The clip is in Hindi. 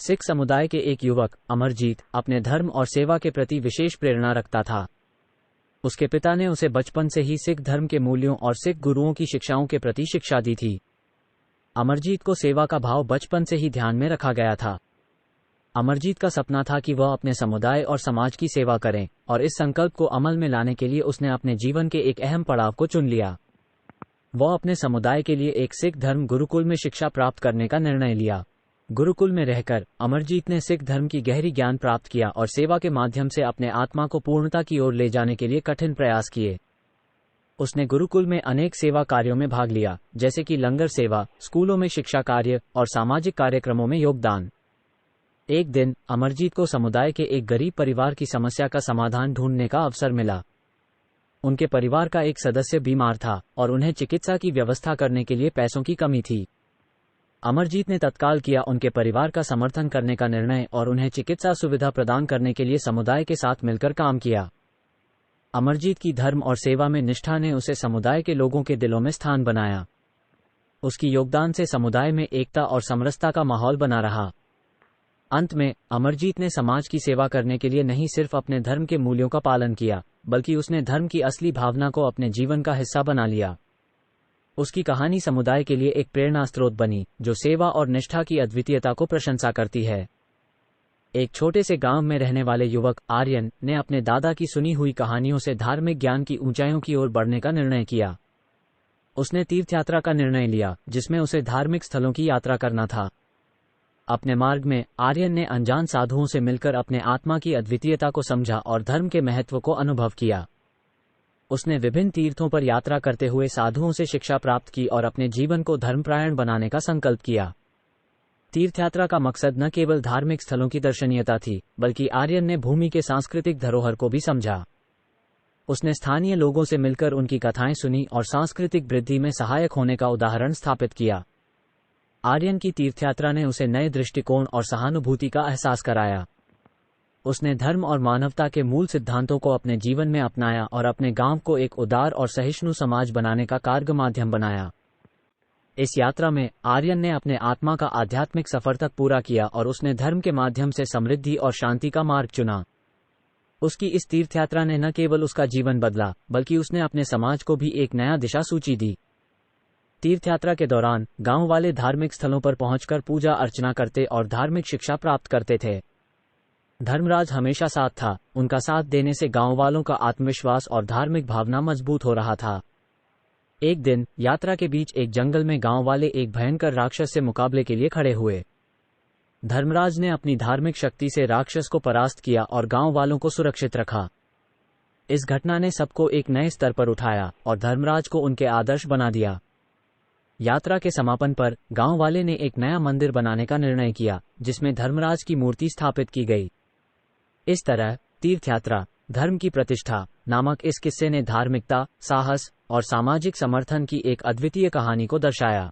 सिख समुदाय के एक युवक अमरजीत अपने धर्म और सेवा के प्रति विशेष प्रेरणा रखता था। उसके पिता ने उसे बचपन से ही सिख धर्म के मूल्यों और सिख गुरुओं की शिक्षाओं के प्रति शिक्षा दी थी। अमरजीत को सेवा का भाव बचपन से ही ध्यान में रखा गया था। अमरजीत का सपना था कि वह अपने समुदाय और समाज की सेवा करें, और इस संकल्प को अमल में लाने के लिए उसने अपने जीवन के एक अहम पड़ाव को चुन लिया। वह अपने समुदाय के लिए एक सिख धर्म गुरुकुल में शिक्षा प्राप्त करने का निर्णय लिया। गुरुकुल में रहकर अमरजीत ने सिख धर्म की गहरी ज्ञान प्राप्त किया और सेवा के माध्यम से अपने आत्मा को पूर्णता की ओर ले जाने के लिए कठिन प्रयास किए। उसने गुरुकुल में अनेक सेवा कार्यों में भाग लिया, जैसे कि लंगर सेवा, स्कूलों में शिक्षा कार्य और सामाजिक कार्यक्रमों में योगदान। एक दिन अमरजीत को समुदाय के एक गरीब परिवार की समस्या का समाधान ढूंढने का अवसर मिला। उनके परिवार का एक सदस्य बीमार था और उन्हें चिकित्सा की व्यवस्था करने के लिए पैसों की कमी थी। अमरजीत ने तत्काल किया उनके परिवार का समर्थन करने का निर्णय और उन्हें चिकित्सा सुविधा प्रदान करने के लिए समुदाय के साथ मिलकर काम किया। अमरजीत की धर्म और सेवा में निष्ठा ने उसे समुदाय के लोगों के दिलों में स्थान बनाया। उसकी योगदान से समुदाय में एकता और समरसता का माहौल बना रहा। अंत में अमरजीत ने समाज की सेवा करने के लिए नहीं सिर्फ अपने धर्म के मूल्यों का पालन किया, बल्कि उसने धर्म की असली भावना को अपने जीवन का हिस्सा बना लिया। उसकी कहानी समुदाय के लिए एक प्रेरणा स्रोत बनी, जो सेवा और निष्ठा की अद्वितीयता को प्रशंसा करती है। एक छोटे से गांव में रहने वाले युवक आर्यन ने अपने दादा की सुनी हुई कहानियों से धार्मिक ज्ञान की ऊंचाइयों की ओर बढ़ने का निर्णय किया। उसने तीर्थयात्रा का निर्णय लिया, जिसमें उसे धार्मिक स्थलों की यात्रा करना था। अपने मार्ग में आर्यन ने अनजान साधुओं से मिलकर अपने आत्मा की अद्वितीयता को समझा और धर्म के महत्व को अनुभव किया। उसने विभिन्न तीर्थों पर यात्रा करते हुए साधुओं से शिक्षा प्राप्त की और अपने जीवन को धर्मपरायण बनाने का संकल्प किया। तीर्थयात्रा का मकसद न केवल धार्मिक स्थलों की दर्शनीयता थी, बल्कि आर्यन ने भूमि के सांस्कृतिक धरोहर को भी समझा। उसने स्थानीय लोगों से मिलकर उनकी कथाएं सुनी और सांस्कृतिक वृद्धि में सहायक होने का उदाहरण स्थापित किया। आर्यन की तीर्थयात्रा ने उसे नए दृष्टिकोण और सहानुभूति का एहसास कराया। उसने धर्म और मानवता के मूल सिद्धांतों को अपने जीवन में अपनाया और अपने गांव को एक उदार और सहिष्णु समाज बनाने का कारगर माध्यम बनाया। इस यात्रा में आर्यन ने अपने आत्मा का आध्यात्मिक सफर तक पूरा किया और उसने धर्म के माध्यम से समृद्धि और शांति का मार्ग चुना। उसकी इस तीर्थयात्रा ने न केवल उसका जीवन बदला, बल्कि उसने अपने समाज को भी एक नया दिशा सूची दी। तीर्थयात्रा के दौरान गांव वाले धार्मिक स्थलों पर पहुंचकर पूजा अर्चना करते और धार्मिक शिक्षा प्राप्त करते थे। धर्मराज हमेशा साथ था। उनका साथ देने से गांव वालों का आत्मविश्वास और धार्मिक भावना मजबूत हो रहा था। एक दिन यात्रा के बीच एक जंगल में गांव वाले एक भयंकर राक्षस से मुकाबले के लिए खड़े हुए। धर्मराज ने अपनी धार्मिक शक्ति से राक्षस को परास्त किया और गांव वालों को सुरक्षित रखा। इस घटना ने सबको एक नए स्तर पर उठाया और धर्मराज को उनके आदर्श बना दिया। यात्रा के समापन पर गांव वाले ने एक नया मंदिर बनाने का निर्णय किया, जिसमें धर्मराज की मूर्ति स्थापित की गई। इस तरह तीर्थयात्रा धर्म की प्रतिष्ठा नामक इस किस्से ने धार्मिकता, साहस और सामाजिक समर्थन की एक अद्वितीय कहानी को दर्शाया।